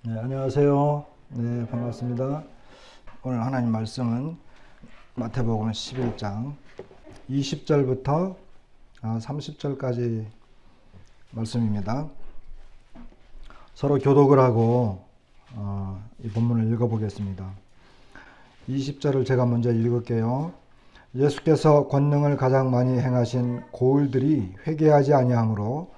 네, 안녕하세요. 네, 반갑습니다. 오늘 하나님 말씀은 마태복음 11장 20절부터 30절까지 말씀입니다. 서로 교독을 하고 이 본문을 읽어보겠습니다. 20절을 제가 먼저 읽을게요. 예수께서 권능을 가장 많이 행하신 고을들이 회개하지 아니하므로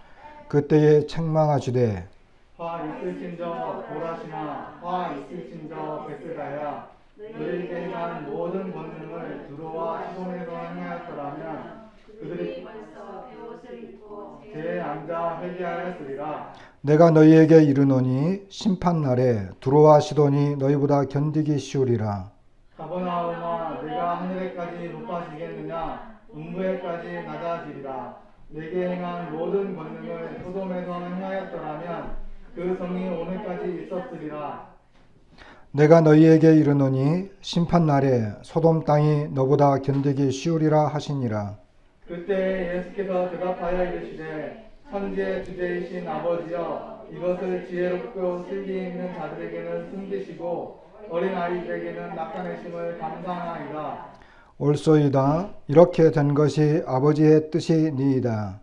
그때에 책망하시되 화 있을진저 보라시나 화 있을진저 베스다야 너희에게 행한 모든 권능을 두로와 시돈에서 행하였더라면 그들이 벌써 베옷을 입고 제에 앉아 회개하였으리라. 내가 너희에게 이르노니 심판날에 두로와 시돈이 너희보다 견디기 쉬우리라. 가버나움아 내가 하늘에까지 높아지겠느냐 음부에까지 낮아지리라. 내게 행한 모든 권능을 소돔에서 행하였더라면 그 성이 오늘까지 있었으리라. 내가 너희에게 이르노니 심판날에 소돔 땅이 너보다 견디기 쉬우리라 하시니라. 그때 예수께서 대답하여 이르시되 천지의 주제이신 아버지여 이것을 지혜롭고 슬기 있는 자들에게는 숨기시고 어린아이들에게는 나타내심을 감사하나이다. 옳소이다. 이렇게 된 것이 아버지의 뜻이니이다.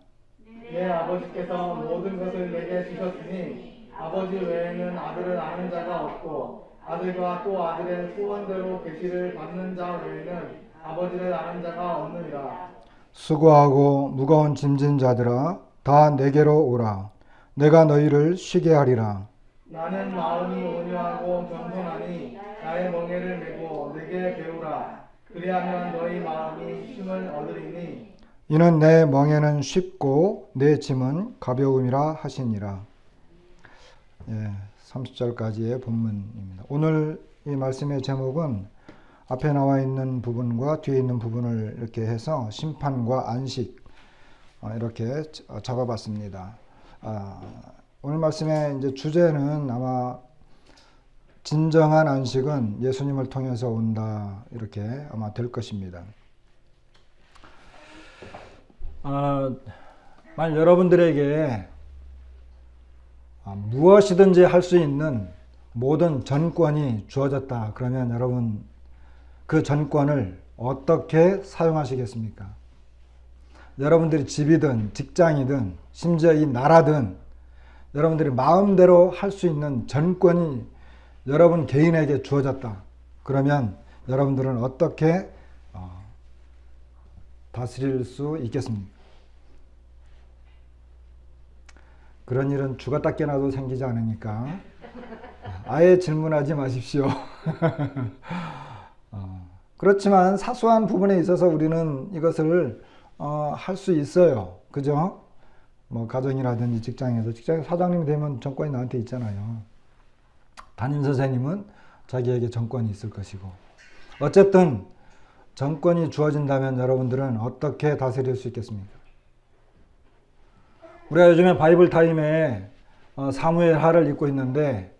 내 아버지께서 모든 것을 내게 주셨으니 아버지 외에는 아들을 아는 자가 없고 아들과 또 아들의 소원대로 계시를 받는 자 외에는 아버지를 아는 자가 없느니라. 수고하고 무거운 짐진 자들아 다 내게로 오라. 내가 너희를 쉬게 하리라. 나는 마음이 온유하고 겸손하니 나의 멍에를 메고 내게 배우라. 그리하면 너희 마음이 쉼을 얻으리니 이는 내 멍에는 쉽고 내 짐은 가벼움이라 하시니라. 30절까지의 본문입니다. 오늘 이 말씀의 제목은 앞에 나와 있는 부분과 뒤에 있는 부분을 이렇게 해서 심판과 안식 이렇게 잡아봤습니다. 오늘 말씀의 이제 주제는 아마 진정한 안식은 예수님을 통해서 온다 이렇게 아마 될 것입니다. 만약 여러분들에게 무엇이든지 할 수 있는 모든 전권이 주어졌다 그러면 여러분 그 전권을 어떻게 사용하시겠습니까? 여러분들이 집이든 직장이든 심지어 이 나라든 여러분들이 마음대로 할 수 있는 전권이 여러분 개인에게 주어졌다 그러면 여러분들은 어떻게 다스릴 수 있겠습니까? 그런 일은 죽었다 깨나도 생기지 않으니까 아예 질문하지 마십시오. 그렇지만 사소한 부분에 있어서 우리는 이것을 할 수 있어요. 그죠? 뭐 가정이라든지 직장에서 직장 사장님이 되면 정권이 나한테 있잖아요. 담임 선생님은 자기에게 정권이 있을 것이고 어쨌든 정권이 주어진다면 여러분들은 어떻게 다스릴 수 있겠습니까? 우리가 요즘에 바이블 타임에 사무엘하를 읽고 있는데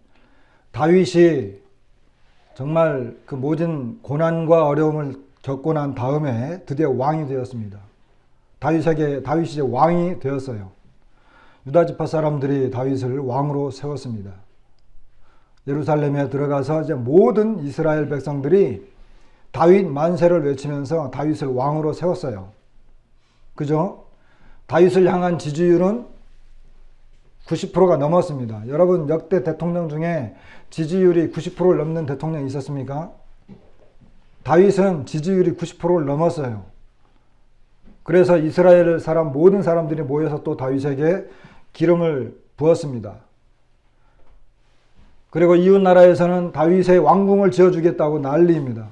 다윗이 정말 그 모든 고난과 어려움을 겪고 난 다음에 드디어 왕이 되었습니다. 다윗이 이제 왕이 되었어요. 유다 지파 사람들이 다윗을 왕으로 세웠습니다. 예루살렘에 들어가서 이제 모든 이스라엘 백성들이 다윗 만세를 외치면서 다윗을 왕으로 세웠어요. 그죠? 다윗을 향한 지지율은 90%가 넘었습니다. 여러분 역대 대통령 중에 지지율이 90%를 넘는 대통령이 있었습니까? 다윗은 지지율이 90%를 넘었어요. 그래서 이스라엘 모든 사람들이 모여서 또 다윗에게 기름을 부었습니다. 그리고 이웃 나라에서는 다윗의 왕궁을 지어주겠다고 난리입니다.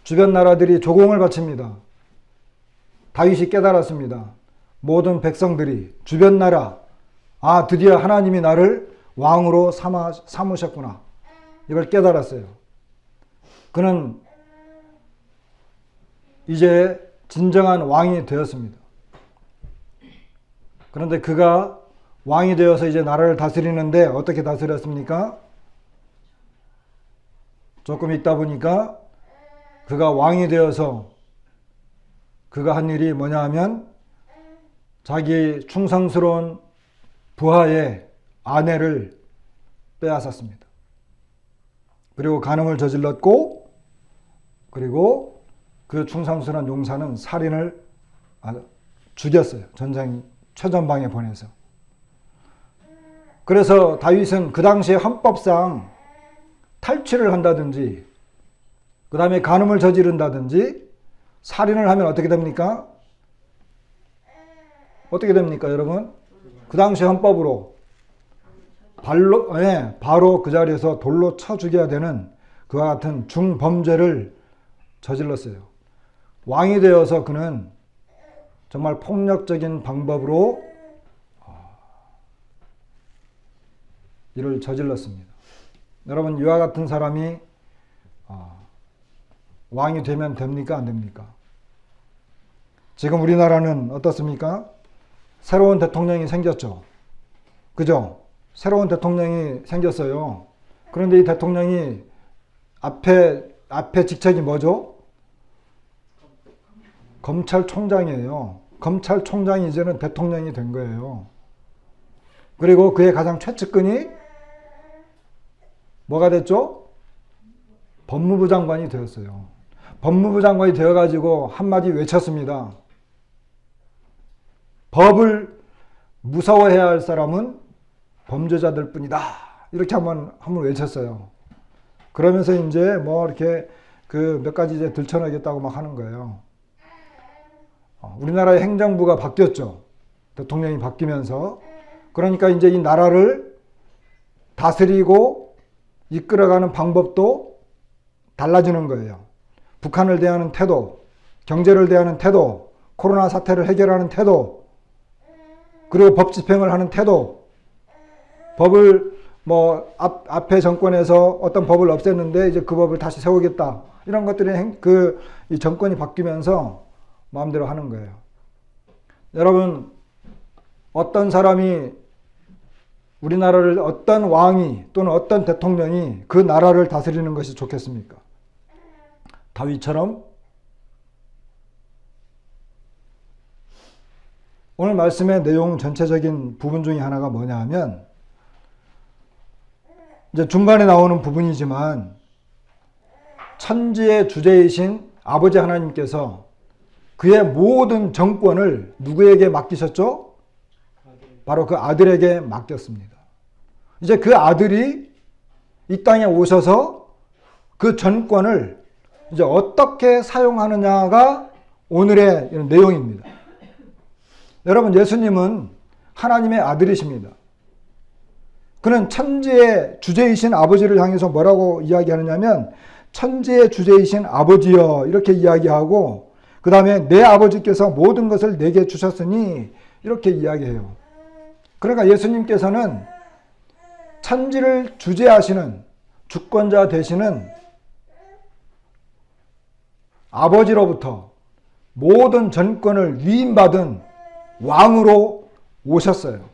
주변 나라들이 조공을 바칩니다. 다윗이 깨달았습니다. 모든 백성들이 주변 나라 드디어 하나님이 나를 왕으로 삼으셨구나. 이걸 깨달았어요. 그는 이제 진정한 왕이 되었습니다. 그런데 그가 왕이 되어서 이제 나라를 다스리는데 어떻게 다스렸습니까? 조금 있다 보니까 그가 왕이 되어서 그가 한 일이 뭐냐 하면 자기 충성스러운 부하의 아내를 빼앗았습니다. 그리고 간음을 저질렀고, 그리고 그 충성스러운 용사는 살인을 죽였어요. 전쟁 최전방에 보내서. 그래서 다윗은 그 당시에 헌법상 탈취를 한다든지, 그 다음에 간음을 저지른다든지, 살인을 하면 어떻게 됩니까? 어떻게 됩니까, 여러분? 그 당시 헌법으로 바로 그 자리에서 돌로 쳐 죽여야 되는 그와 같은 중범죄를 저질렀어요. 왕이 되어서 그는 정말 폭력적인 방법으로 이를 저질렀습니다. 여러분, 이와 같은 사람이 왕이 되면 됩니까? 안 됩니까? 지금 우리나라는 어떻습니까? 새로운 대통령이 생겼죠. 그죠? 새로운 대통령이 생겼어요. 그런데 이 대통령이 앞에 직책이 뭐죠? 검찰총장이에요. 검찰총장이 이제는 대통령이 된 거예요. 그리고 그의 가장 최측근이 뭐가 됐죠? 법무부 장관이 되었어요. 법무부 장관이 되어가지고 한마디 외쳤습니다. 법을 무서워해야 할 사람은 범죄자들 뿐이다. 이렇게 한번 외쳤어요. 그러면서 이제 뭐 이렇게 그 몇 가지 이제 들춰내겠다고 막 하는 거예요. 우리나라의 행정부가 바뀌었죠. 대통령이 바뀌면서. 그러니까 이제 이 나라를 다스리고 이끌어가는 방법도 달라지는 거예요. 북한을 대하는 태도, 경제를 대하는 태도, 코로나 사태를 해결하는 태도, 그리고 법 집행을 하는 태도, 법을 뭐 앞에 정권에서 어떤 법을 없앴는데 이제 그 법을 다시 세우겠다. 이런 것들이 이 정권이 바뀌면서 마음대로 하는 거예요. 여러분, 어떤 사람이 우리나라를 어떤 왕이 또는 어떤 대통령이 그 나라를 다스리는 것이 좋겠습니까? 다윗처럼? 오늘 말씀의 내용 전체적인 부분 중에 하나가 뭐냐 하면 이제 중간에 나오는 부분이지만 천지의 주제이신 아버지 하나님께서 그의 모든 정권을 누구에게 맡기셨죠? 바로 그 아들에게 맡겼습니다. 이제 그 아들이 이 땅에 오셔서 그 전권을 이제 어떻게 사용하느냐가 오늘의 내용입니다. 여러분, 예수님은 하나님의 아들이십니다. 그는 천지의 주제이신 아버지를 향해서 뭐라고 이야기하느냐면 천지의 주제이신 아버지여 이렇게 이야기하고 그 다음에 내 아버지께서 모든 것을 내게 주셨으니 이렇게 이야기해요. 그러니까 예수님께서는 천지를 주재하시는 주권자 되시는 아버지로부터 모든 전권을 위임받은 왕으로 오셨어요.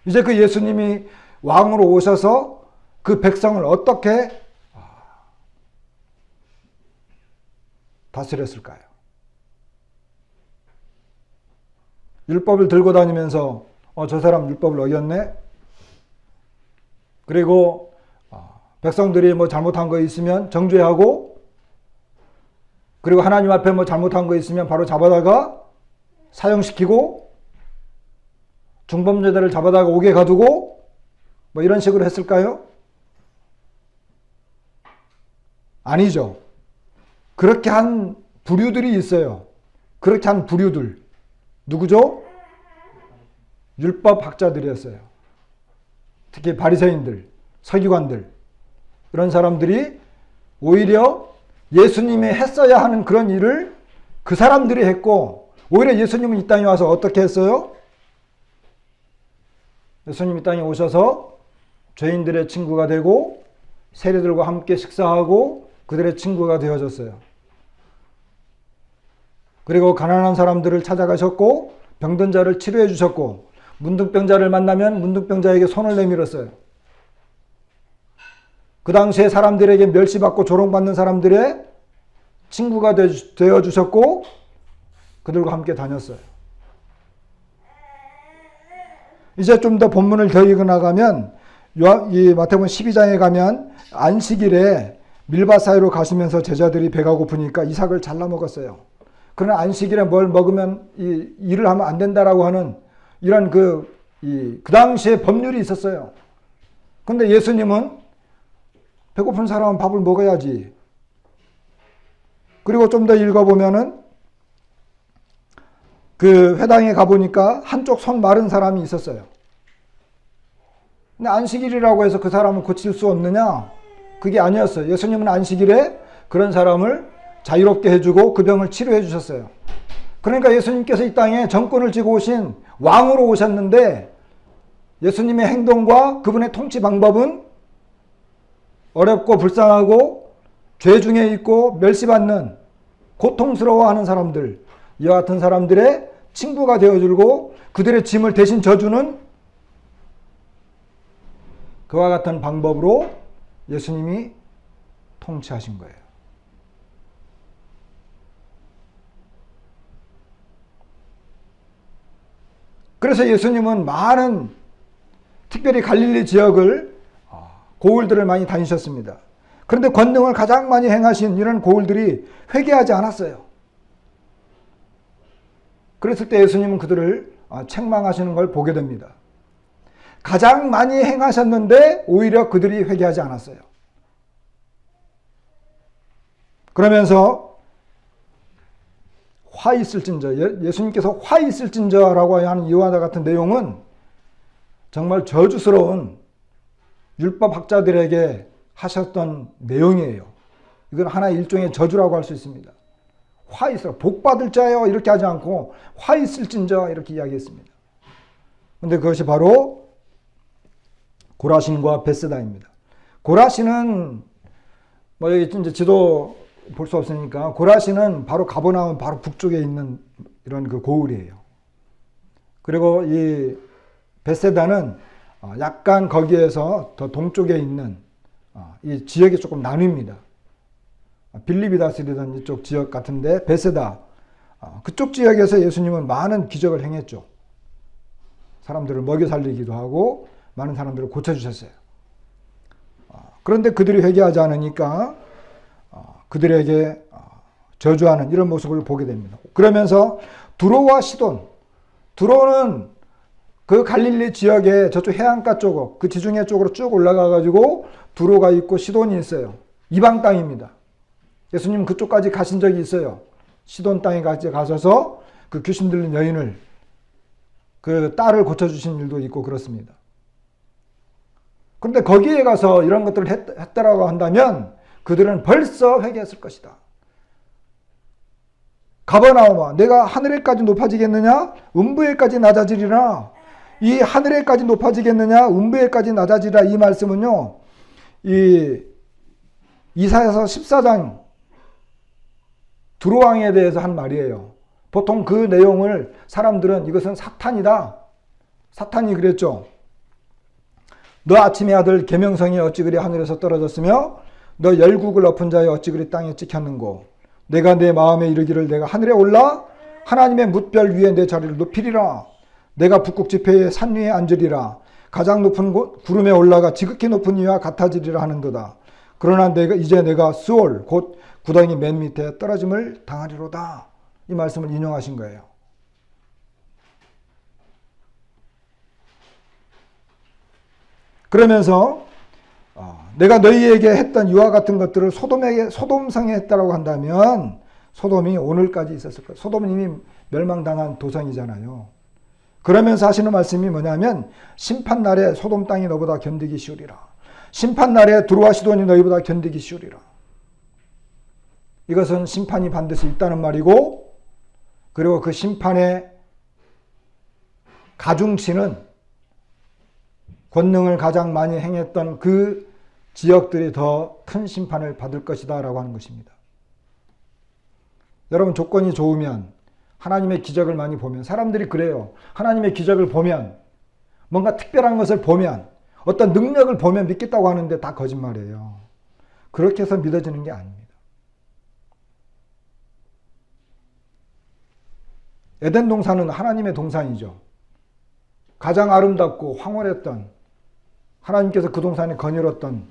이제 그 예수님이 왕으로 오셔서 그 백성을 어떻게 다스렸을까요? 율법을 들고 다니면서 저 사람 율법을 어겼네? 그리고 백성들이 뭐 잘못한 거 있으면 정죄하고 그리고 하나님 앞에 뭐 잘못한 거 있으면 바로 잡아다가 사형시키고 중범죄자를 잡아다가 옥에 가두고 뭐 이런 식으로 했을까요? 아니죠. 그렇게 한 부류들이 있어요. 그렇게 한 부류들. 누구죠? 율법학자들이었어요. 특히 바리새인들, 서기관들 이런 사람들이 오히려 예수님이 했어야 하는 그런 일을 그 사람들이 했고 오히려 예수님은 이 땅에 와서 어떻게 했어요? 예수님 이 땅에 오셔서 죄인들의 친구가 되고 세리들과 함께 식사하고 그들의 친구가 되어졌어요. 그리고 가난한 사람들을 찾아가셨고 병든 자를 치료해 주셨고 문둥병자를 만나면 문둥병자에게 손을 내밀었어요. 그 당시에 사람들에게 멸시받고 조롱받는 사람들의 친구가 되어 주셨고 그들과 함께 다녔어요. 이제 좀 더 본문을 더 읽어나가면 이 마태복음 12장에 가면 안식일에 밀밭 사이로 가시면서 제자들이 배가 고프니까 이삭을 잘라 먹었어요. 그러나 안식일에 뭘 먹으면 일을 하면 안 된다라고 하는 이런 그 당시에 법률이 있었어요. 근데 예수님은 배고픈 사람은 밥을 먹어야지. 그리고 좀 더 읽어보면은 그 회당에 가보니까 한쪽 손 마른 사람이 있었어요. 근데 안식일이라고 해서 그 사람을 고칠 수 없느냐? 그게 아니었어요. 예수님은 안식일에 그런 사람을 자유롭게 해주고 그 병을 치료해 주셨어요. 그러니까 예수님께서 이 땅에 정권을 쥐고 오신 왕으로 오셨는데 예수님의 행동과 그분의 통치 방법은 어렵고 불쌍하고 죄 중에 있고 멸시받는 고통스러워하는 사람들, 이와 같은 사람들의 친구가 되어주고 그들의 짐을 대신 져주는 그와 같은 방법으로 예수님이 통치하신 거예요. 그래서 예수님은 많은 특별히 갈릴리 지역을 고을들을 많이 다니셨습니다. 그런데 권능을 가장 많이 행하신 이런 고을들이 회개하지 않았어요. 그랬을 때 예수님은 그들을 책망하시는 걸 보게 됩니다. 가장 많이 행하셨는데 오히려 그들이 회개하지 않았어요. 그러면서 화 있을진저, 예수님께서 화 있을진저라고 하는 이와 같은 내용은 정말 저주스러운 율법학자들에게 하셨던 내용이에요. 이건 하나의 일종의 저주라고 할 수 있습니다. 화 있으라, 복 받을 자요 이렇게 하지 않고 화 있을진저 이렇게 이야기했습니다. 그런데 그것이 바로 고라신과 벳세다입니다. 고라신은 뭐 여기 이제 지도 볼 수 없으니까 고라신은 바로 가버나움 바로 북쪽에 있는 이런 그 고을이에요. 그리고 이 벳세다는 약간 거기에서 더 동쪽에 있는 이 지역이 조금 나뉩니다. 빌리비다스리던 이쪽 지역 같은데 벳세다 그쪽 지역에서 예수님은 많은 기적을 행했죠. 사람들을 먹여 살리기도 하고 많은 사람들을 고쳐주셨어요. 그런데 그들이 회개하지 않으니까 그들에게 저주하는 이런 모습을 보게 됩니다. 그러면서 두로와 시돈, 두로는 그 갈릴리 지역에 저쪽 해안가 쪽으로 그 지중해 쪽으로 쭉 올라가 가지고 두로가 있고 시돈이 있어요. 이방 땅입니다. 예수님 그쪽까지 가신 적이 있어요. 시돈 땅에 가셔서 그 귀신 들린 여인을 그 딸을 고쳐주신 일도 있고 그렇습니다. 그런데 거기에 가서 이런 것들을 했다라고 한다면 그들은 벌써 회개했을 것이다. 가버나움아, 내가 하늘에까지 높아지겠느냐? 음부에까지 낮아지리라. 이 하늘에까지 높아지겠느냐? 음부에까지 낮아지리라. 이 말씀은요, 이 이사야서 14장 두로왕에 대해서 한 말이에요. 보통 그 내용을 사람들은 이것은 사탄이다. 사탄이 그랬죠. 너 아침의 아들 계명성이 어찌 그리 하늘에서 떨어졌으며 너 열국을 엎은 자여 어찌 그리 땅에 찍혔는고 내가 내 마음에 이르기를 내가 하늘에 올라 하나님의 뭇별 위에 내 자리를 높이리라. 내가 북극 지폐의 산 위에 앉으리라. 가장 높은 곳 구름에 올라가 지극히 높은 이와 같아지리라 하는도다. 그러나 이제 내가 스올 곧 구덩이 맨 밑에 떨어짐을 당하리로다. 이 말씀을 인용하신 거예요. 그러면서 내가 너희에게 했던 이와 같은 것들을 소돔성에 했다라고 한다면 소돔이 오늘까지 있었을 거예요. 소돔은 이미 멸망당한 도성이잖아요. 그러면서 하시는 말씀이 뭐냐면 심판날에 소돔 땅이 너보다 견디기 쉬우리라. 심판날에 두로와 시돈이 너희보다 견디기 쉬우리라. 이것은 심판이 반드시 있다는 말이고 그리고 그 심판의 가중치는 권능을 가장 많이 행했던 그 지역들이 더 큰 심판을 받을 것이다 라고 하는 것입니다. 여러분 조건이 좋으면 하나님의 기적을 많이 보면 사람들이 그래요. 하나님의 기적을 보면 뭔가 특별한 것을 보면 어떤 능력을 보면 믿겠다고 하는데 다 거짓말이에요. 그렇게 해서 믿어지는 게 아닙니다. 에덴 동산은 하나님의 동산이죠. 가장 아름답고 황홀했던 하나님께서 그 동산에 거닐었던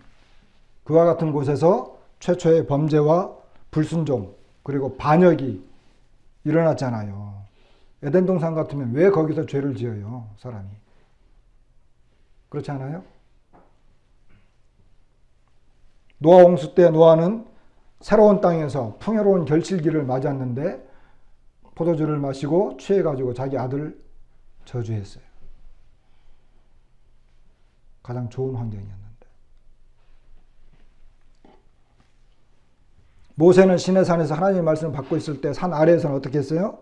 그와 같은 곳에서 최초의 범죄와 불순종 그리고 반역이 일어났잖아요. 에덴 동산 같으면 왜 거기서 죄를 지어요, 사람이? 그렇지 않아요? 노아 홍수 때 노아는 새로운 땅에서 풍요로운 결실기를 맞았는데 포도주를 마시고 취해가지고 자기 아들을 저주했어요. 가장 좋은 환경이었는데. 모세는 시내산에서 하나님의 말씀을 받고 있을 때 산 아래에서는 어떻게 했어요?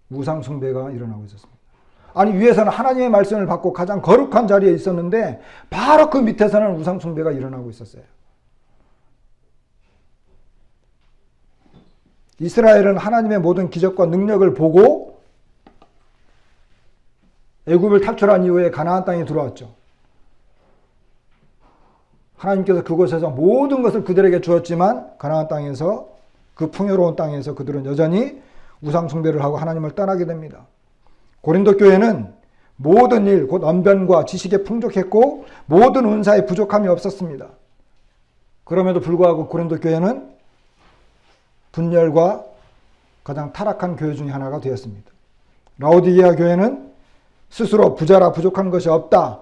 우상 숭배가 일어나고 있었습니다. 아니, 위에서는 하나님의 말씀을 받고 가장 거룩한 자리에 있었는데 바로 그 밑에서는 우상 숭배가 일어나고 있었어요. 이스라엘은 하나님의 모든 기적과 능력을 보고 애굽을 탈출한 이후에 가나안 땅에 들어왔죠. 하나님께서 그곳에서 모든 것을 그들에게 주었지만 가나안 땅에서, 그 풍요로운 땅에서 그들은 여전히 우상 숭배를 하고 하나님을 떠나게 됩니다. 고린도 교회는 모든 일, 곧 언변과 지식에 풍족했고 모든 은사에 부족함이 없었습니다. 그럼에도 불구하고 고린도 교회는 분열과 가장 타락한 교회 중에 하나가 되었습니다. 라오디게아 교회는 스스로 부자라 부족한 것이 없다,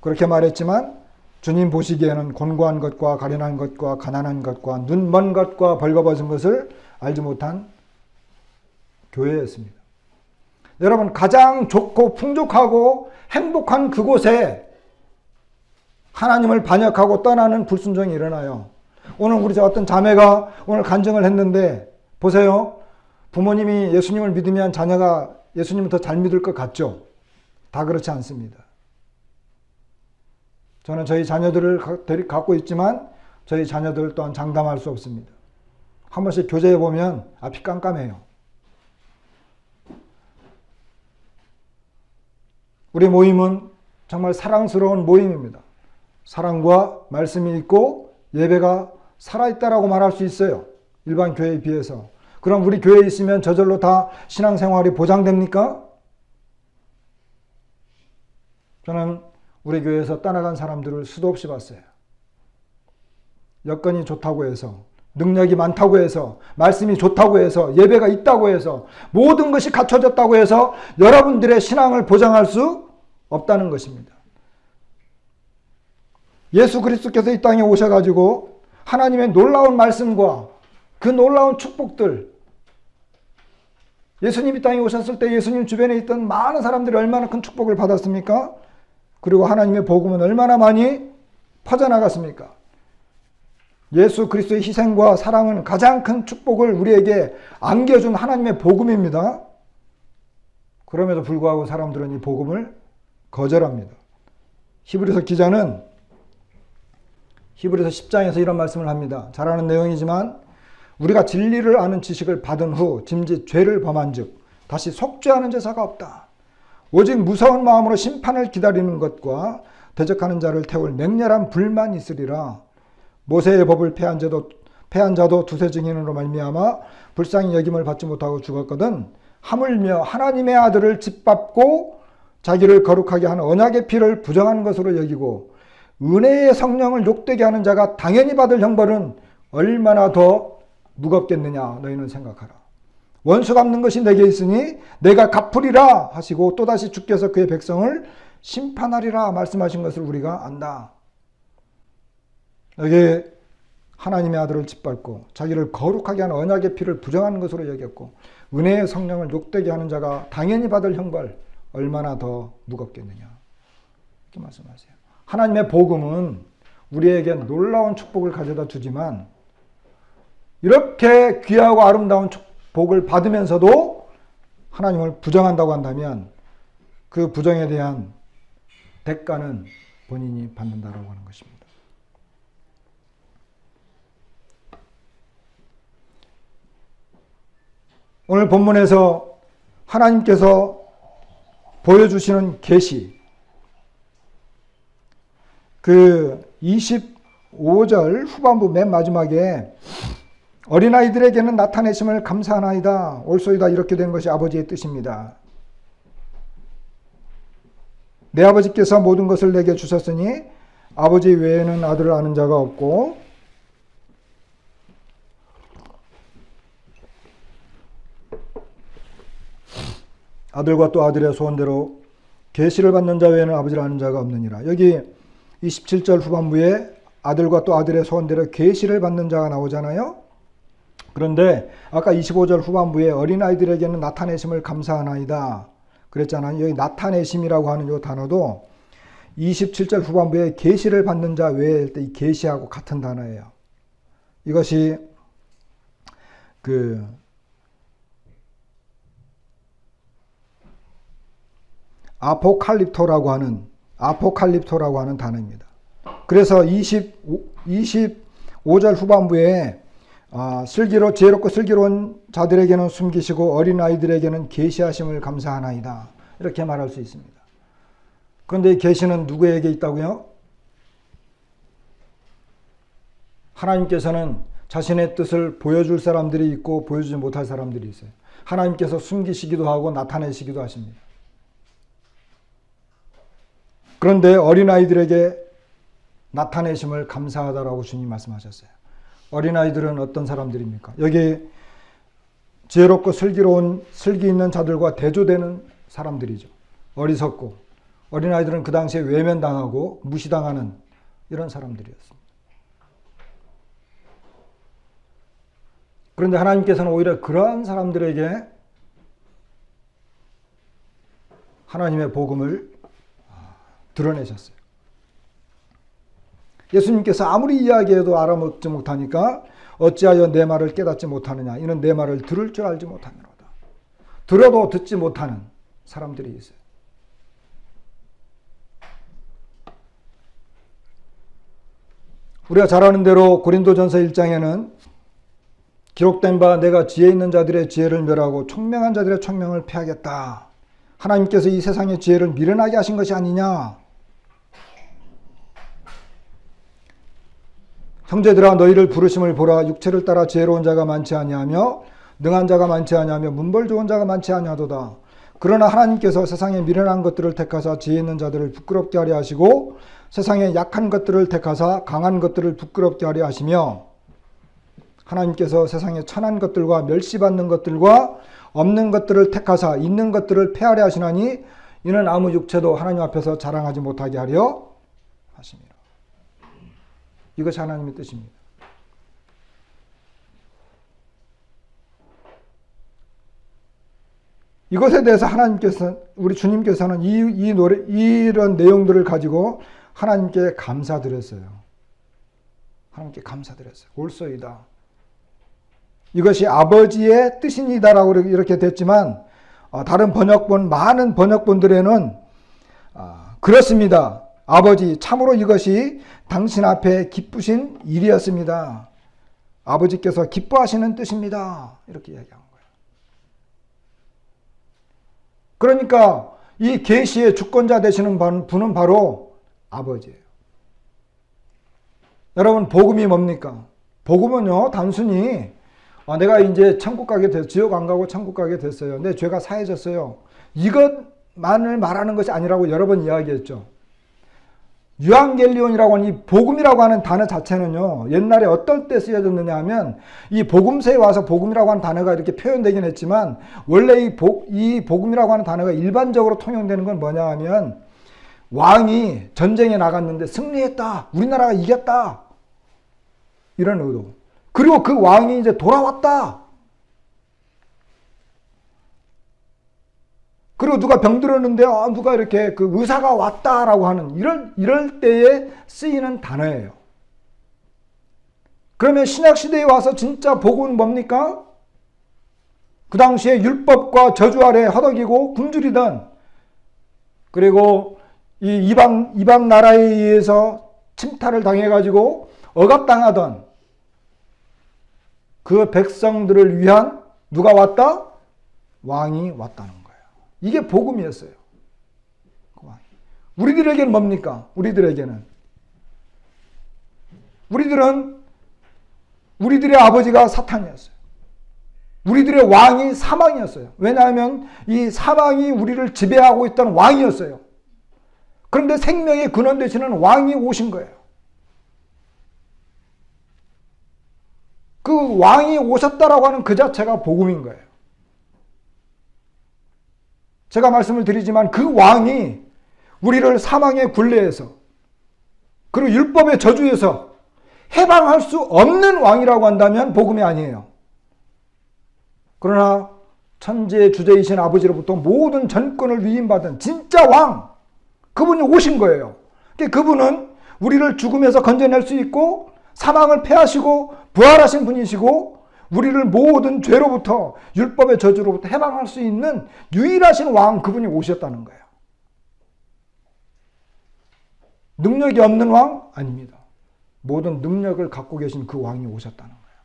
그렇게 말했지만 주님 보시기에는 곤고한 것과 가련한 것과 가난한 것과 눈먼 것과 벌거벗은 것을 알지 못한 교회였습니다. 여러분, 가장 좋고 풍족하고 행복한 그곳에 하나님을 반역하고 떠나는 불순종이 일어나요. 오늘 우리 어떤 자매가 오늘 간증을 했는데 보세요. 부모님이 예수님을 믿으면 자녀가 예수님을 더 잘 믿을 것 같죠? 다 그렇지 않습니다. 저는 저희 자녀들을 갖고 있지만 저희 자녀들 또한 장담할 수 없습니다. 한 번씩 교제해 보면 앞이 깜깜해요. 우리 모임은 정말 사랑스러운 모임입니다. 사랑과 말씀이 있고 예배가 살아있다라고 말할 수 있어요. 일반 교회에 비해서. 그럼 우리 교회에 있으면 저절로 다 신앙생활이 보장됩니까? 저는 우리 교회에서 떠나간 사람들을 수도 없이 봤어요. 여건이 좋다고 해서, 능력이 많다고 해서, 말씀이 좋다고 해서, 예배가 있다고 해서, 모든 것이 갖춰졌다고 해서 여러분들의 신앙을 보장할 수 없다는 것입니다. 예수 그리스도께서 이 땅에 오셔가지고 하나님의 놀라운 말씀과 그 놀라운 축복들, 예수님이 땅에 오셨을 때 예수님 주변에 있던 많은 사람들이 얼마나 큰 축복을 받았습니까? 그리고 하나님의 복음은 얼마나 많이 퍼져나갔습니까? 예수 그리스도의 희생과 사랑은 가장 큰 축복을 우리에게 안겨준 하나님의 복음입니다. 그럼에도 불구하고 사람들은 이 복음을 거절합니다. 히브리서 기자는 히브리서 10장에서 이런 말씀을 합니다. 잘 아는 내용이지만 우리가 진리를 아는 지식을 받은 후 짐짓 죄를 범한 즉 다시 속죄하는 제사가 없다. 오직 무서운 마음으로 심판을 기다리는 것과 대적하는 자를 태울 맹렬한 불만이 있으리라. 모세의 법을 패한 자도 두세 증인으로 말미암아 불쌍히 여김을 받지 못하고 죽었거든 하물며 하나님의 아들을 짓밟고 자기를 거룩하게 하는 언약의 피를 부정한 것으로 여기고 은혜의 성령을 욕되게 하는 자가 당연히 받을 형벌은 얼마나 더 무겁겠느냐 너희는 생각하라. 원수 갚는 것이 내게 있으니 내가 갚으리라 하시고 또다시 주께서 그의 백성을 심판하리라 말씀하신 것을 우리가 안다. 여기 하나님의 아들을 짓밟고 자기를 거룩하게 하는 언약의 피를 부정하는 것으로 여겼고 은혜의 성령을 욕되게 하는 자가 당연히 받을 형벌 얼마나 더 무겁겠느냐 이렇게 말씀하세요. 하나님의 복음은 우리에게 놀라운 축복을 가져다 주지만 이렇게 귀하고 아름다운 복을 받으면서도 하나님을 부정한다고 한다면 그 부정에 대한 대가는 본인이 받는다라고 하는 것입니다. 오늘 본문에서 하나님께서 보여주시는 계시, 그 25절 후반부 맨 마지막에 어린아이들에게는 나타내심을 감사하나이다. 옳소이다. 이렇게 된 것이 아버지의 뜻입니다. 내 아버지께서 모든 것을 내게 주셨으니 아버지 외에는 아들을 아는 자가 없고 아들과 또 아들의 소원대로 계시를 받는 자 외에는 아버지를 아는 자가 없느니라. 여기 27절 후반부에 아들과 또 아들의 소원대로 계시를 받는 자가 나오잖아요. 그런데 아까 25절 후반부에 어린아이들에게는 나타내심을 감사하나이다 그랬잖아요. 여기 나타내심이라고 하는 이 단어도 27절 후반부에 계시를 받는 자 외에 할 때 이 계시하고 같은 단어예요. 이것이 아포칼립토라고 하는 단어입니다. 그래서 25절 후반부에 지혜롭고 슬기로운 자들에게는 숨기시고 어린아이들에게는 계시하심을 감사하나이다 이렇게 말할 수 있습니다. 그런데 이 계시는 누구에게 있다고요? 하나님께서는 자신의 뜻을 보여줄 사람들이 있고 보여주지 못할 사람들이 있어요. 하나님께서 숨기시기도 하고 나타내시기도 하십니다. 그런데 어린아이들에게 나타내심을 감사하다라고 주님 말씀하셨어요. 어린아이들은 어떤 사람들입니까? 여기 지혜롭고 슬기 있는 자들과 대조되는 사람들이죠. 어리석고 어린아이들은 그 당시에 외면당하고 무시당하는 이런 사람들이었습니다. 그런데 하나님께서는 오히려 그러한 사람들에게 하나님의 복음을 드러내셨어요. 예수님께서 아무리 이야기해도 알아먹지 못하니까 어찌하여 내 말을 깨닫지 못하느냐. 이는 내 말을 들을 줄 알지 못하느로다. 들어도 듣지 못하는 사람들이 있어요. 우리가 잘 아는 대로 고린도전서 1장에는 기록된 바 내가 지혜 있는 자들의 지혜를 멸하고 총명한 자들의 총명을 패하겠다. 하나님께서 이 세상의 지혜를 미련하게 하신 것이 아니냐. 형제들아 너희를 부르심을 보라. 육체를 따라 지혜로운 자가 많지 아니하며 능한 자가 많지 아니하며 문벌 좋은 자가 많지 아니하도다. 그러나 하나님께서 세상의 미련한 것들을 택하사 지혜 있는 자들을 부끄럽게 하려 하시고 세상의 약한 것들을 택하사 강한 것들을 부끄럽게 하려 하시며 하나님께서 세상의 천한 것들과 멸시받는 것들과 없는 것들을 택하사 있는 것들을 폐하려 하시나니 이는 아무 육체도 하나님 앞에서 자랑하지 못하게 하려 하십니다. 이것이 하나님의 뜻입니다. 이것에 대해서 우리 주님께서는 이런 내용들을 가지고 하나님께 감사드렸어요. 하나님께 감사드렸어요. 옳소이다. 이것이 아버지의 뜻이니다라고 이렇게 됐지만 많은 번역본들에는 그렇습니다. 아버지 참으로 이것이 당신 앞에 기쁘신 일이었습니다. 아버지께서 기뻐하시는 뜻입니다. 이렇게 이야기한 거예요. 그러니까 이 계시의 주권자 되시는 분은 바로 아버지예요. 여러분 복음이 뭡니까? 복음은요 단순히 내가 이제 천국 가게 됐어요. 지옥 안 가고 천국 가게 됐어요. 내 죄가 사해졌어요. 이것만을 말하는 것이 아니라고 여러 번 이야기했죠. 유앙겔리온이라고 하는 이 복음이라고 하는 단어 자체는요. 옛날에 어떨 때 쓰여졌느냐 하면 이 복음서에 와서 복음이라고 하는 단어가 이렇게 표현되긴 했지만 원래 이 복음이라고 하는 단어가 일반적으로 통용되는 건 뭐냐 하면 왕이 전쟁에 나갔는데 승리했다. 우리나라가 이겼다. 이런 의도. 그리고 그 왕이 이제 돌아왔다. 그리고 누가 병들었는데 누가 이렇게 그 의사가 왔다라고 하는 이럴 때에 쓰이는 단어예요. 그러면 신약 시대에 와서 진짜 복음은 뭡니까? 그 당시에 율법과 저주 아래 허덕이고 굶주리던 그리고 이 이방 나라에 의해서 침탈을 당해가지고 억압당하던 그 백성들을 위한 누가 왔다? 왕이 왔다는 거예요. 이게 복음이었어요. 우리들에게는 뭡니까? 우리들의 아버지가 사탄이었어요. 우리들의 왕이 사망이었어요. 왜냐하면 이 사망이 우리를 지배하고 있던 왕이었어요. 그런데 생명의 근원 되시는 왕이 오신 거예요. 그 왕이 오셨다라고 하는 그 자체가 복음인 거예요. 제가 말씀을 드리지만 그 왕이 우리를 사망의 굴레에서 그리고 율법의 저주에서 해방할 수 없는 왕이라고 한다면 복음이 아니에요. 그러나 천지의 주제이신 아버지로부터 모든 전권을 위임받은 진짜 왕, 그분이 오신 거예요. 그분은 우리를 죽음에서 건져낼 수 있고 사망을 패하시고 부활하신 분이시고 우리를 모든 죄로부터 율법의 저주로부터 해방할 수 있는 유일하신 왕, 그분이 오셨다는 거예요. 능력이 없는 왕? 아닙니다. 모든 능력을 갖고 계신 그 왕이 오셨다는 거예요.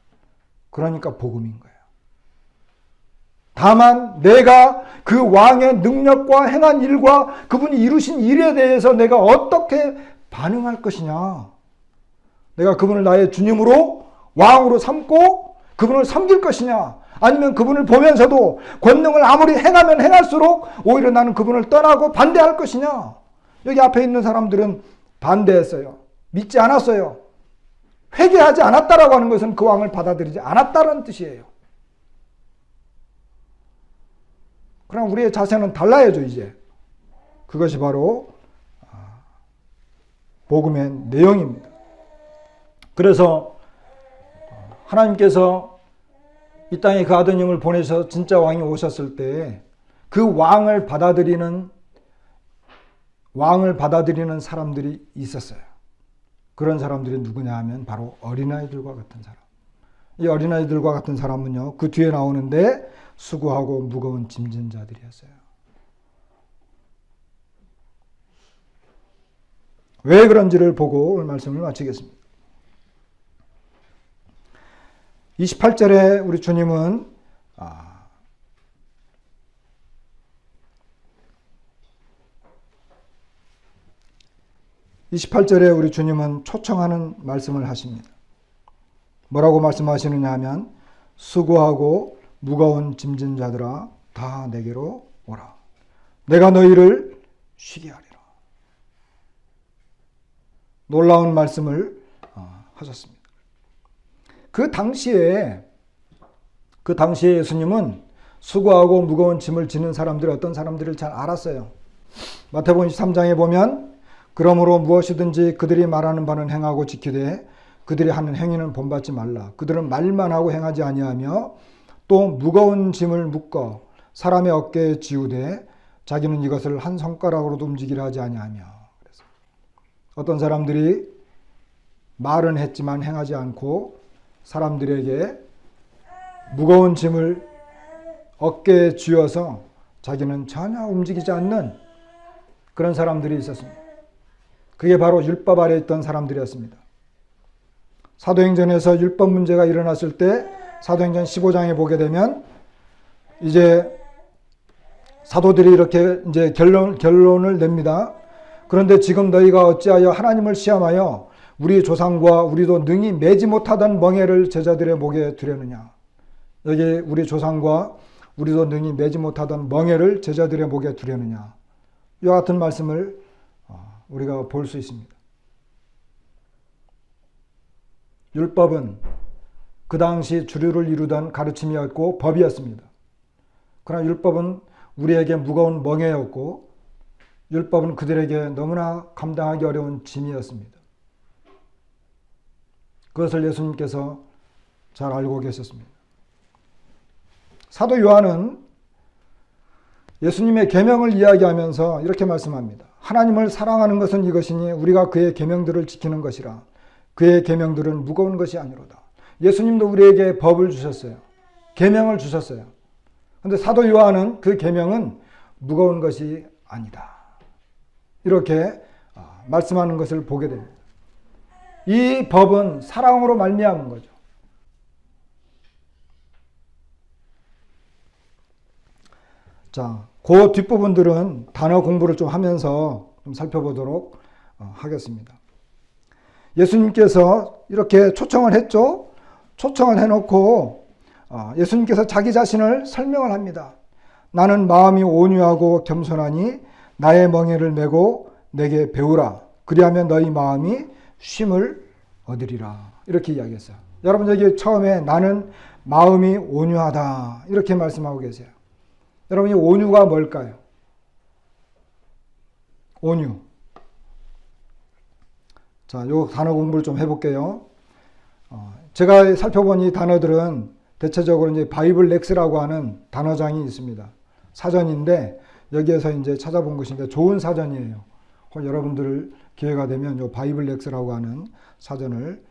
그러니까 복음인 거예요. 다만 내가 그 왕의 능력과 행한 일과 그분이 이루신 일에 대해서 내가 어떻게 반응할 것이냐. 내가 그분을 나의 주님으로 왕으로 삼고 그분을 섬길 것이냐, 아니면 그분을 보면서도 권능을 아무리 행하면 행할수록 오히려 나는 그분을 떠나고 반대할 것이냐. 여기 앞에 있는 사람들은 반대했어요. 믿지 않았어요. 회개하지 않았다라고 하는 것은 그 왕을 받아들이지 않았다는 뜻이에요. 그럼 우리의 자세는 달라야죠, 이제. 그것이 바로 복음의 내용입니다. 그래서 하나님께서 이 땅에 그 아드님을 보내셔서 진짜 왕이 오셨을 때 그 왕을 받아들이는 사람들이 있었어요. 그런 사람들이 누구냐 하면 바로 어린아이들과 같은 사람. 이 어린아이들과 같은 사람은요, 그 뒤에 나오는데 수고하고 무거운 짐진 자들이었어요. 왜 그런지를 보고 오늘 말씀을 마치겠습니다. 28절에 우리 주님은 28절에 우리 주님은 초청하는 말씀을 하십니다. 뭐라고 말씀하시느냐 하면 수고하고 무거운 짐진 자들아 다 내게로 오라. 내가 너희를 쉬게 하리라. 놀라운 말씀을 하셨습니다. 그 당시에 예수님은 수고하고 무거운 짐을 지는 사람들이 어떤 사람들을 잘 알았어요. 마태복음 23장에 보면 그러므로 무엇이든지 그들이 말하는 바는 행하고 지키되 그들이 하는 행위는 본받지 말라. 그들은 말만 하고 행하지 아니하며 또 무거운 짐을 묶어 사람의 어깨에 지우되 자기는 이것을 한 손가락으로도 움직이려 하지 아니하며. 그래서 어떤 사람들이 말은 했지만 행하지 않고 사람들에게 무거운 짐을 어깨에 쥐어서 자기는 전혀 움직이지 않는 그런 사람들이 있었습니다. 그게 바로 율법 아래에 있던 사람들이었습니다. 사도행전에서 율법 문제가 일어났을 때 사도행전 15장에 보게 되면 이제 사도들이 이렇게 이제 결론을 냅니다. 그런데 지금 너희가 어찌하여 하나님을 시험하여 우리 조상과 우리도 능히 매지 못하던 멍에를 제자들의 목에 두려느냐. 여기 우리 조상과 우리도 능히 매지 못하던 멍에를 제자들의 목에 두려느냐. 이와 같은 말씀을 우리가 볼 수 있습니다. 율법은 그 당시 주류를 이루던 가르침이었고 법이었습니다. 그러나 율법은 우리에게 무거운 멍에였고 율법은 그들에게 너무나 감당하기 어려운 짐이었습니다. 그것을 예수님께서 잘 알고 계셨습니다. 사도 요한은 예수님의 계명을 이야기하면서 이렇게 말씀합니다. 하나님을 사랑하는 것은 이것이니 우리가 그의 계명들을 지키는 것이라. 그의 계명들은 무거운 것이 아니로다. 예수님도 우리에게 법을 주셨어요. 계명을 주셨어요. 그런데 사도 요한은 그 계명은 무거운 것이 아니다. 이렇게 말씀하는 것을 보게 됩니다. 이 법은 사랑으로 말미암은 거죠. 자, 그 뒷부분들은 단어 공부를 좀 하면서 좀 살펴보도록 하겠습니다. 예수님께서 이렇게 초청을 했죠. 초청을 해놓고 예수님께서 자기 자신을 설명을 합니다. 나는 마음이 온유하고 겸손하니 나의 멍에를 메고 내게 배우라. 그리하면 너희 마음이 쉼을 얻으리라. 이렇게 이야기했어요. 여러분 여기 처음에 나는 마음이 온유하다 이렇게 말씀하고 계세요. 여러분 이 온유가 뭘까요? 온유. 자, 요 단어 공부를 좀 해볼게요. 제가 살펴본 이 단어들은 대체적으로 이제 바이블 렉스라고 하는 단어장이 있습니다. 사전인데 여기에서 이제 찾아본 것이니까 좋은 사전이에요. 여러분들 기회가 되면 요 바이블 렉스라고 하는 사전을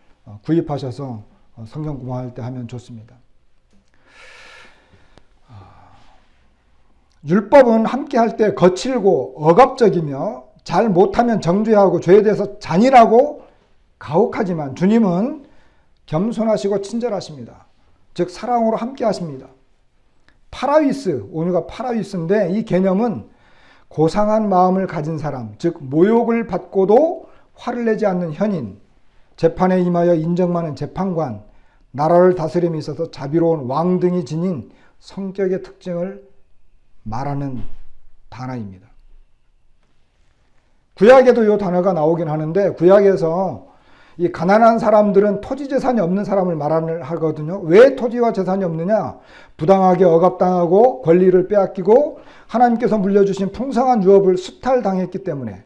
구입하셔서 성경 공부할 때 하면 좋습니다. 율법은 함께 할 때 거칠고 억압적이며 잘 못하면 정죄하고 죄에 대해서 잔인하고 가혹하지만 주님은 겸손하시고 친절하십니다. 즉 사랑으로 함께 하십니다. 파라위스, 온유가 파라위스인데 이 개념은 고상한 마음을 가진 사람, 즉 모욕을 받고도 화를 내지 않는 현인, 재판에 임하여 인정받는 재판관, 나라를 다스림에 있어서 자비로운 왕 등이 지닌 성격의 특징을 말하는 단어입니다. 구약에도 이 단어가 나오긴 하는데 구약에서 이 가난한 사람들은 토지 재산이 없는 사람을 말하거든요. 왜 토지와 재산이 없느냐? 부당하게 억압당하고 권리를 빼앗기고 하나님께서 물려주신 풍성한 유업을 수탈당했기 때문에,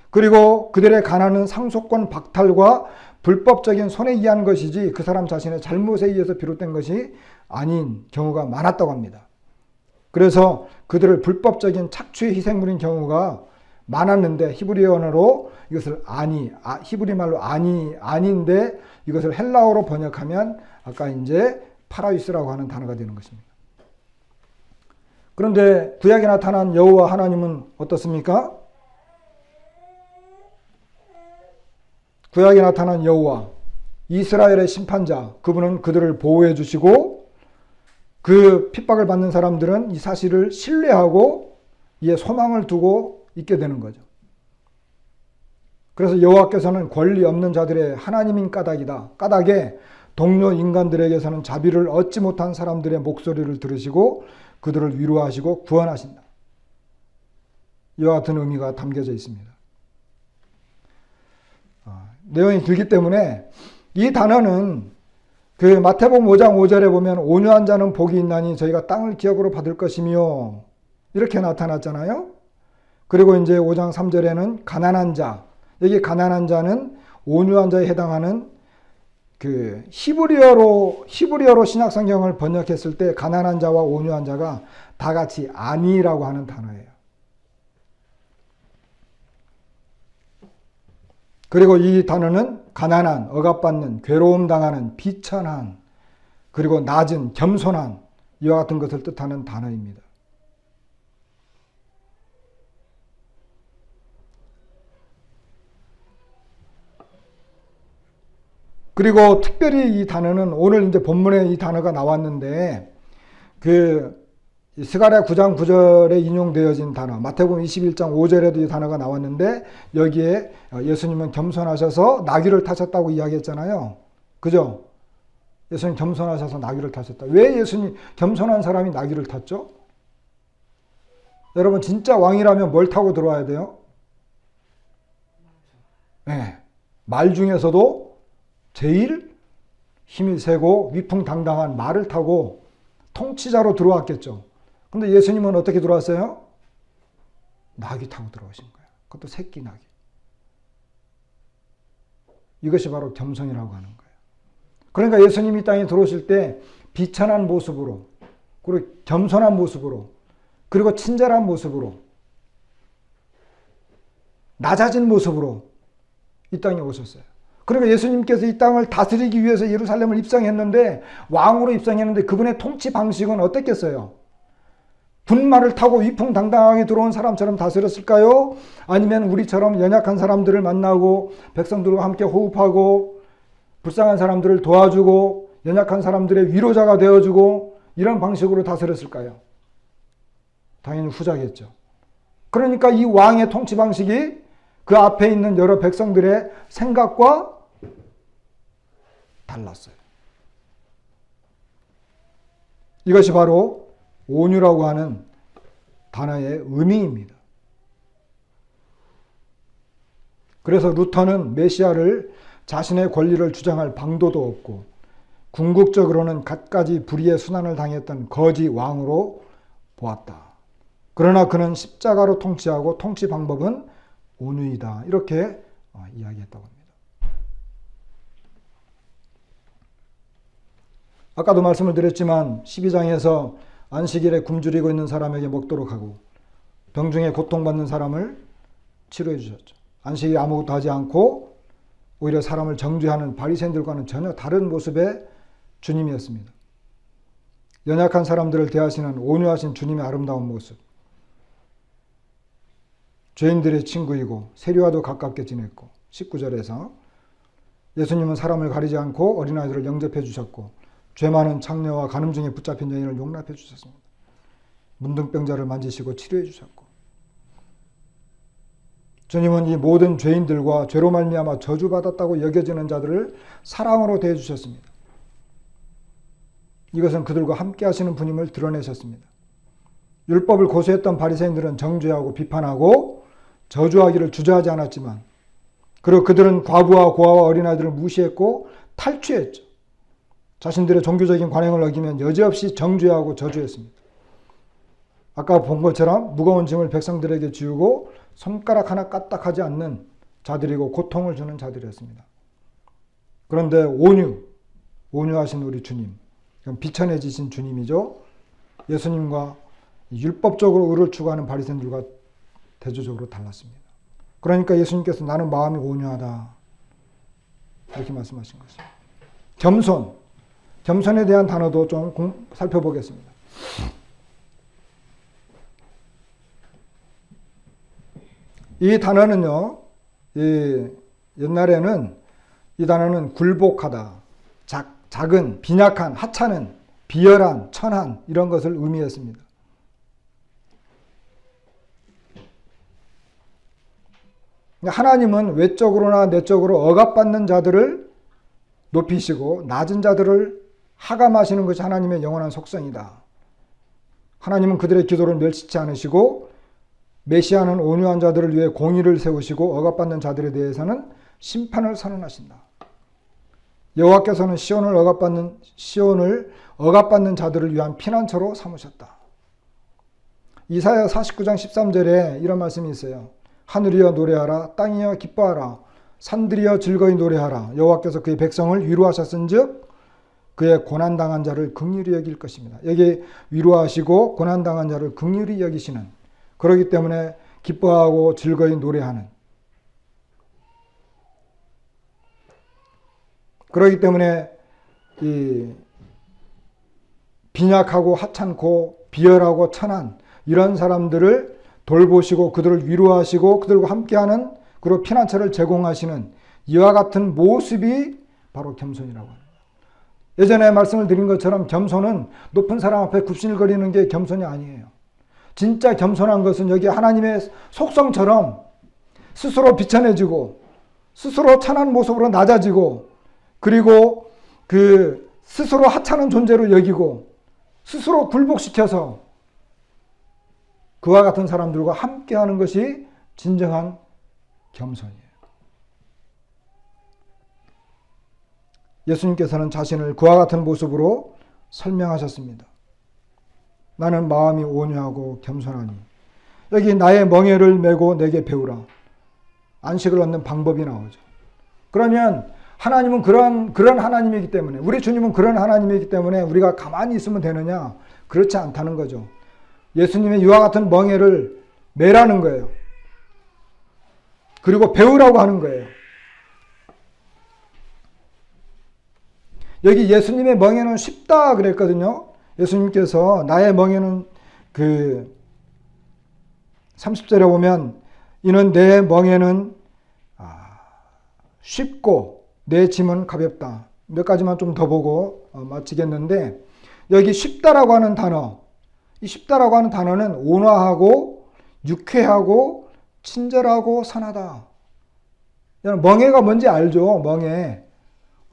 그리고 그들의 가난은 상속권 박탈과 불법적인 손에 의한 것이지 그 사람 자신의 잘못에 의해서 비롯된 것이 아닌 경우가 많았다고 합니다. 그래서 그들을 불법적인 착취의 희생물인 경우가 많았는데 히브리어로 이것을 히브리 말로 아닌데 이것을 헬라어로 번역하면 아까 이제 파라위스라고 하는 단어가 되는 것입니다. 그런데 구약에 나타난 여호와 하나님은 어떻습니까? 구약에 나타난 여호와, 이스라엘의 심판자, 그분은 그들을 보호해 주시고 그 핍박을 받는 사람들은 이 사실을 신뢰하고 이에 소망을 두고 있게 되는 거죠. 그래서 여호와께서는 권리 없는 자들의 하나님인 까닭이다. 까닭에 동료 인간들에게서는 자비를 얻지 못한 사람들의 목소리를 들으시고 그들을 위로하시고 구원하신다. 이와 같은 의미가 담겨져 있습니다. 내용이 길기 때문에 이 단어는 그 마태복음 5장 5절에 보면 온유한 자는 복이 있나니 저희가 땅을 기업으로 받을 것이며 이렇게 나타났잖아요. 그리고 이제 5장 3절에는 가난한 자, 여기 가난한 자는 온유한 자에 해당하는 그 히브리어로 신약 성경을 번역했을 때 가난한 자와 온유한 자가 다 같이 아니라고 하는 단어예요. 그리고 이 단어는 가난한, 억압받는, 괴로움 당하는, 비천한, 그리고 낮은, 겸손한 이와 같은 것을 뜻하는 단어입니다. 그리고 특별히 이 단어는 오늘 이제 본문에 이 단어가 나왔는데 그 스가랴 9장 9절에 인용되어진 단어, 마태복음 21장 5절에도 이 단어가 나왔는데 여기에 예수님은 겸손하셔서 나귀를 타셨다고 이야기했잖아요. 그죠? 예수님 겸손하셔서 나귀를 타셨다. 왜 예수님 겸손한 사람이 나귀를 탔죠? 여러분 진짜 왕이라면 뭘 타고 들어와야 돼요? 네, 말 중에서도 제일 힘이 세고 위풍당당한 말을 타고 통치자로 들어왔겠죠. 근데 예수님은 어떻게 들어왔어요? 나귀 타고 들어오신 거예요. 그것도 새끼 나귀. 이것이 바로 겸손이라고 하는 거예요. 그러니까 예수님이 이 땅에 들어오실 때 비천한 모습으로, 그리고 겸손한 모습으로, 그리고 친절한 모습으로, 낮아진 모습으로 이 땅에 오셨어요. 그러니까 예수님께서 이 땅을 다스리기 위해서 예루살렘을 입성했는데, 왕으로 입성했는데 그분의 통치 방식은 어땠겠어요? 분말을 타고 위풍당당하게 들어온 사람처럼 다스렸을까요? 아니면 우리처럼 연약한 사람들을 만나고 백성들과 함께 호흡하고 불쌍한 사람들을 도와주고 연약한 사람들의 위로자가 되어주고 이런 방식으로 다스렸을까요? 당연히 후자겠죠. 그러니까 이 왕의 통치 방식이 그 앞에 있는 여러 백성들의 생각과 달랐어요. 이것이 바로 온유라고 하는 단어의 의미입니다. 그래서 루터는 메시아를 자신의 권리를 주장할 방도도 없고 궁극적으로는 갖가지 불의의 순환을 당했던 거지 왕으로 보았다. 그러나 그는 십자가로 통치하고 통치 방법은 온유이다. 이렇게 이야기했다고 합니다. 아까도 말씀을 드렸지만 12장에서 안식일에 굶주리고 있는 사람에게 먹도록 하고 병중에 고통받는 사람을 치료해 주셨죠. 안식일에 아무것도 하지 않고 오히려 사람을 정죄하는 바리새인들과는 전혀 다른 모습의 주님이었습니다. 연약한 사람들을 대하시는 온유하신 주님의 아름다운 모습. 죄인들의 친구이고 세리와도 가깝게 지냈고 19절에서 예수님은 사람을 가리지 않고 어린아이들을 영접해 주셨고 죄 많은 창녀와 간음 중에 붙잡힌 여인을 용납해 주셨습니다. 문둥병자를 만지시고 치료해 주셨고 주님은 이 모든 죄인들과 죄로 말미암아 저주받았다고 여겨지는 자들을 사랑으로 대해 주셨습니다. 이것은 그들과 함께 하시는 분임을 드러내셨습니다. 율법을 고수했던 바리새인들은 정죄하고 비판하고 저주하기를 주저하지 않았지만 그리고 그들은 과부와 고아와 어린아이들을 무시했고 탈취했죠. 자신들의 종교적인 관행을 어기면 여지없이 정죄하고 저주했습니다. 아까 본 것처럼 무거운 짐을 백성들에게 지우고 손가락 하나 까딱하지 않는 자들이고 고통을 주는 자들이었습니다. 그런데 온유하신 우리 주님, 비천해지신 주님이죠. 예수님과 율법적으로 의를 추구하는 바리새인들과 대조적으로 달랐습니다. 그러니까 예수님께서 나는 마음이 온유하다 이렇게 말씀하신 것입니다. 겸손에 대한 단어도 좀 살펴보겠습니다. 이 단어는요, 옛날에는 이 단어는 굴복하다, 작은, 빈약한, 하찮은, 비열한, 천한 이런 것을 의미했습니다. 하나님은 외적으로나 내적으로 억압받는 자들을 높이시고 낮은 자들을 하감하시는 것이 하나님의 영원한 속성이다. 하나님은 그들의 기도를 멸시치 않으시고 메시아는 온유한 자들을 위해 공의를 세우시고 억압받는 자들에 대해서는 심판을 선언하신다. 여호와께서는 시온을 억압받는 자들을 위한 피난처로 삼으셨다. 이사야 49장 13절에 이런 말씀이 있어요. 하늘이여 노래하라, 땅이여 기뻐하라, 산들이여 즐거이 노래하라. 여호와께서 그의 백성을 위로하셨은즉 그의 고난당한 자를 긍휼히 여길 것입니다. 여기 위로하시고 고난당한 자를 긍휼히 여기시는, 그렇기 때문에 기뻐하고 즐거이 노래하는, 그렇기 때문에 이 빈약하고 하찮고 비열하고 천한 이런 사람들을 돌보시고 그들을 위로하시고 그들과 함께하는, 그리고 피난처를 제공하시는 이와 같은 모습이 바로 겸손이라고 합니다. 예전에 말씀을 드린 것처럼 겸손은 높은 사람 앞에 굽신거리는 게 겸손이 아니에요. 진짜 겸손한 것은 여기 하나님의 속성처럼 스스로 비천해지고 스스로 천한 모습으로 낮아지고 그리고 그 스스로 하찮은 존재로 여기고 스스로 굴복시켜서 그와 같은 사람들과 함께하는 것이 진정한 겸손이에요. 예수님께서는 자신을 그와 같은 모습으로 설명하셨습니다. 나는 마음이 온유하고 겸손하니. 여기 나의 멍에를 메고 내게 배우라. 안식을 얻는 방법이 나오죠. 그러면 하나님은 그런 하나님이기 때문에, 우리 주님은 그런 하나님이기 때문에 우리가 가만히 있으면 되느냐? 그렇지 않다는 거죠. 예수님의 이와 같은 멍에를 매라는 거예요. 그리고 배우라고 하는 거예요. 여기 예수님의 멍에는 쉽다 그랬거든요. 예수님께서 나의 멍에는 30절에 보면 이는 내 멍에는 쉽고 내 짐은 가볍다. 몇 가지만 좀 더 보고 마치겠는데, 여기 쉽다라고 하는 단어, 이 쉽다라고 하는 단어는 온화하고 유쾌하고 친절하고 선하다. 멍에가 뭔지 알죠? 멍에.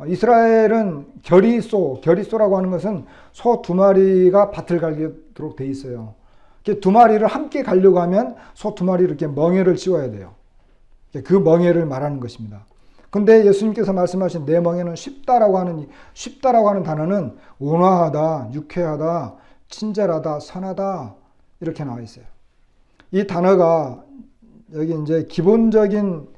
이스라엘은 겨리소라고 하는 것은 소 두 마리가 밭을 갈도록 돼 있어요. 두 마리를 함께 가려고 하면 소 두 마리를 이렇게 멍에를 씌워야 돼요. 그 멍에를 말하는 것입니다. 근데 예수님께서 말씀하신 내 멍에는 쉽다라고 하는 단어는 온화하다, 유쾌하다, 친절하다, 선하다 이렇게 나와 있어요. 이 단어가 여기 이제 기본적인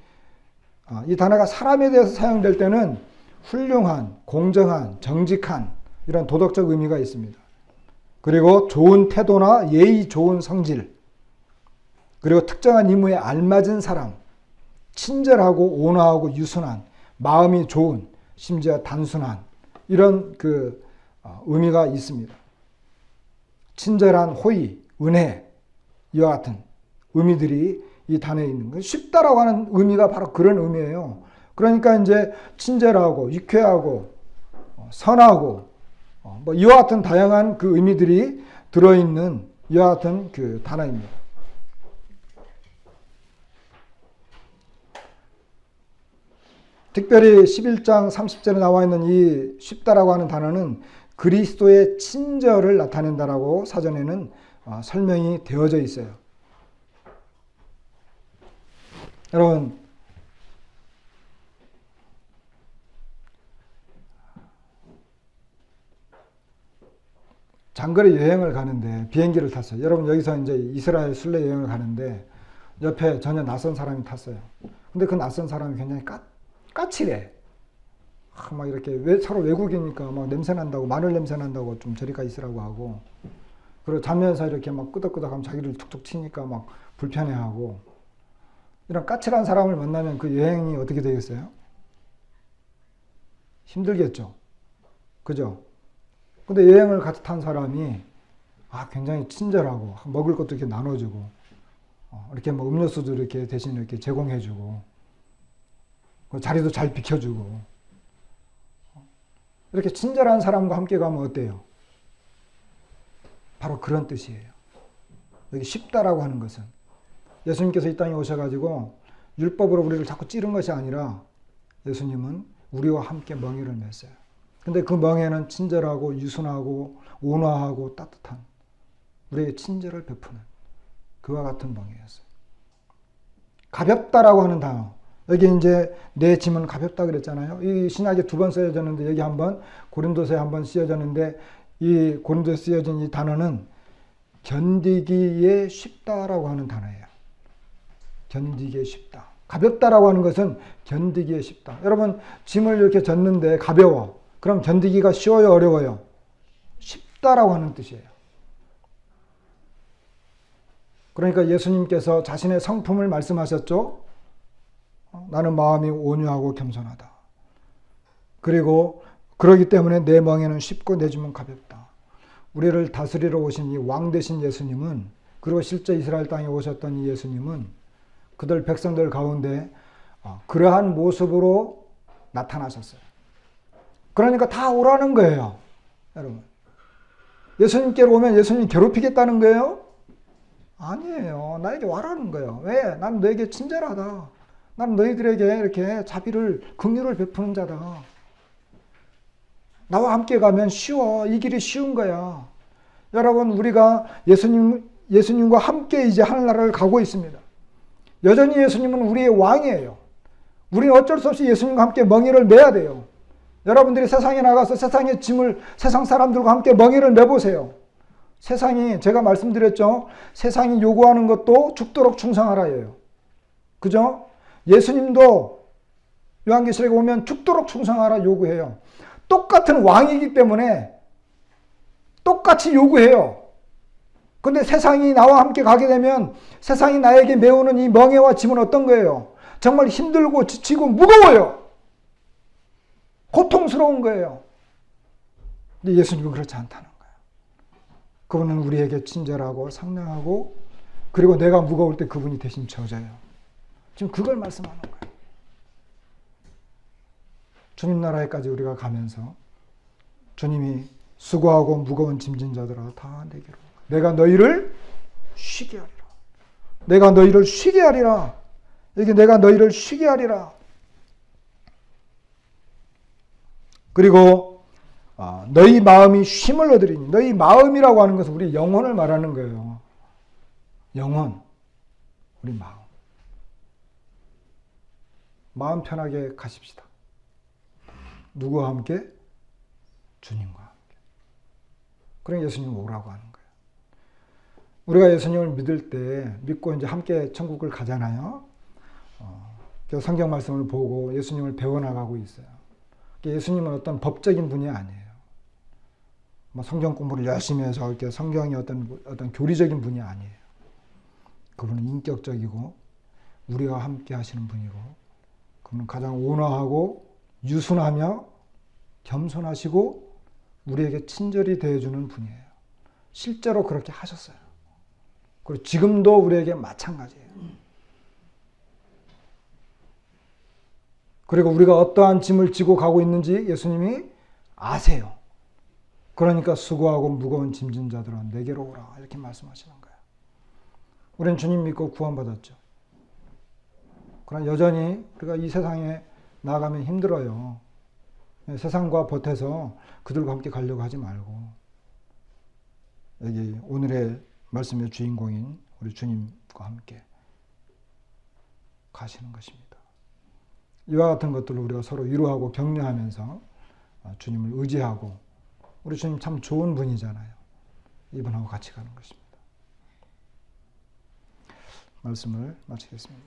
이 단어가 사람에 대해서 사용될 때는 훌륭한, 공정한, 정직한 이런 도덕적 의미가 있습니다. 그리고 좋은 태도나 예의 좋은 성질, 그리고 특정한 임무에 알맞은 사람, 친절하고 온화하고 유순한, 마음이 좋은, 심지어 단순한 이런 의미가 있습니다. 친절한 호의, 은혜 이와 같은 의미들이 이 단어에 있는 거예요. 쉽다라고 하는 의미가 바로 그런 의미예요. 그러니까 이제 친절하고 유쾌하고 선하고 뭐 이와 같은 다양한 그 의미들이 들어있는 이와 같은 그 단어입니다. 특별히 11장 30절에 나와 있는 이 쉽다라고 하는 단어는 그리스도의 친절을 나타낸다라고 사전에는 설명이 되어져 있어요. 여러분, 장거리 여행을 가는데 비행기를 탔어요. 여러분 여기서 이제 이스라엘 순례 여행을 가는데 옆에 전혀 낯선 사람이 탔어요. 근데 그 낯선 사람이 굉장히 까칠해. 막 이렇게 서로 외국이니까 막 냄새 난다고, 마늘 냄새 난다고 좀 저리 가 있으라고 하고, 그리고 자면서 이렇게 막 끄덕끄덕하면 자기를 툭툭 치니까 막 불편해하고, 이런 까칠한 사람을 만나면 그 여행이 어떻게 되겠어요? 힘들겠죠. 그죠? 근데 여행을 같이 탄 사람이 굉장히 친절하고 먹을 것도 이렇게 나눠주고 이렇게 뭐 음료수도 이렇게 대신 이렇게 제공해주고 자리도 잘 비켜주고 이렇게 친절한 사람과 함께 가면 어때요? 바로 그런 뜻이에요. 여기 쉽다라고 하는 것은 예수님께서 이 땅에 오셔가지고 율법으로 우리를 자꾸 찌른 것이 아니라 예수님은 우리와 함께 멍에를 맸어요. 근데 그 멍에는 친절하고 유순하고 온화하고 따뜻한 우리에게 친절을 베푸는 그와 같은 멍에였어요. 가볍다라고 하는 단어. 여기 이제 내 짐은 가볍다 그랬잖아요. 이 신약에 2번 쓰여졌는데 여기 한번 고린도서에 한번 쓰여졌는데 이 고린도에 쓰여진 이 단어는 견디기에 쉽다라고 하는 단어예요. 견디기에 쉽다. 가볍다라고 하는 것은 견디기에 쉽다. 여러분 짐을 이렇게 졌는데 가벼워. 그럼 견디기가 쉬워요, 어려워요? 쉽다라고 하는 뜻이에요. 그러니까 예수님께서 자신의 성품을 말씀하셨죠. 나는 마음이 온유하고 겸손하다. 그리고 그러기 때문에 내 멍에는 쉽고 내 짐은 가볍다. 우리를 다스리러 오신 이 왕 되신 예수님은, 그리고 실제 이스라엘 땅에 오셨던 이 예수님은 그들 백성들 가운데 그러한 모습으로 나타나셨어요. 그러니까 다 오라는 거예요. 여러분, 예수님께로 오면 예수님 괴롭히겠다는 거예요? 아니에요. 나에게 와라는 거예요. 왜? 난 너에게 친절하다. 난 너희들에게 이렇게 자비를, 긍휼을 베푸는 자다. 나와 함께 가면 쉬워. 이 길이 쉬운 거야. 여러분, 우리가 예수님과 함께 이제 하늘나라를 가고 있습니다. 여전히 예수님은 우리의 왕이에요. 우리는 어쩔 수 없이 예수님과 함께 멍에를 매야 돼요. 여러분들이 세상에 나가서 세상의 짐을 세상 사람들과 함께 멍에를 매보세요. 세상이, 제가 말씀드렸죠. 세상이 요구하는 것도 죽도록 충성하라예요. 그죠? 예수님도 요한계시록에 오면 죽도록 충성하라 요구해요. 똑같은 왕이기 때문에 똑같이 요구해요. 근데 세상이 나와 함께 가게 되면 세상이 나에게 메우는 이 멍에와 짐은 어떤 거예요? 정말 힘들고 지치고 무거워요. 고통스러운 거예요. 근데 예수님은 그렇지 않다는 거예요. 그분은 우리에게 친절하고 상냥하고, 그리고 내가 무거울 때 그분이 대신 져줘요. 지금 그걸 말씀하는 거예요. 주님 나라에까지 우리가 가면서 주님이 수고하고 무거운 짐진 자들아 다 내게로, 내가 너희를 쉬게 하리라. 내가 너희를 쉬게 하리라. 여기 내가 너희를 쉬게 하리라. 그리고 너희 마음이 쉼을 얻으리니, 너희 마음이라고 하는 것은 우리 영혼을 말하는 거예요. 영혼, 우리 마음. 마음 편하게 가십시다. 누구와 함께? 주님과 함께. 그러니까 예수님 오라고 하는 거예요. 우리가 예수님을 믿을 때 믿고 이제 함께 천국을 가잖아요. 그래서 성경 말씀을 보고 예수님을 배워나가고 있어요. 예수님은 어떤 법적인 분이 아니에요. 뭐 성경 공부를 열심히 해서 이렇게 성경이 어떤 교리적인 분이 아니에요. 그분은 인격적이고 우리와 함께 하시는 분이고 그분은 가장 온화하고 유순하며 겸손하시고 우리에게 친절히 대해주는 분이에요. 실제로 그렇게 하셨어요. 그리고 지금도 우리에게 마찬가지예요. 그리고 우리가 어떠한 짐을 지고 가고 있는지 예수님이 아세요. 그러니까 수고하고 무거운 짐진 자들아 내게로 오라 이렇게 말씀하시는 거예요. 우리는 주님 믿고 구원받았죠. 그러나 여전히 우리가 이 세상에 나가면 힘들어요. 세상과 보태서 그들과 함께 가려고 하지 말고 여기 오늘의 말씀의 주인공인 우리 주님과 함께 가시는 것입니다. 이와 같은 것들로 우리가 서로 위로하고 격려하면서 주님을 의지하고 우리 주님 참 좋은 분이잖아요. 이분하고 같이 가는 것입니다. 말씀을 마치겠습니다.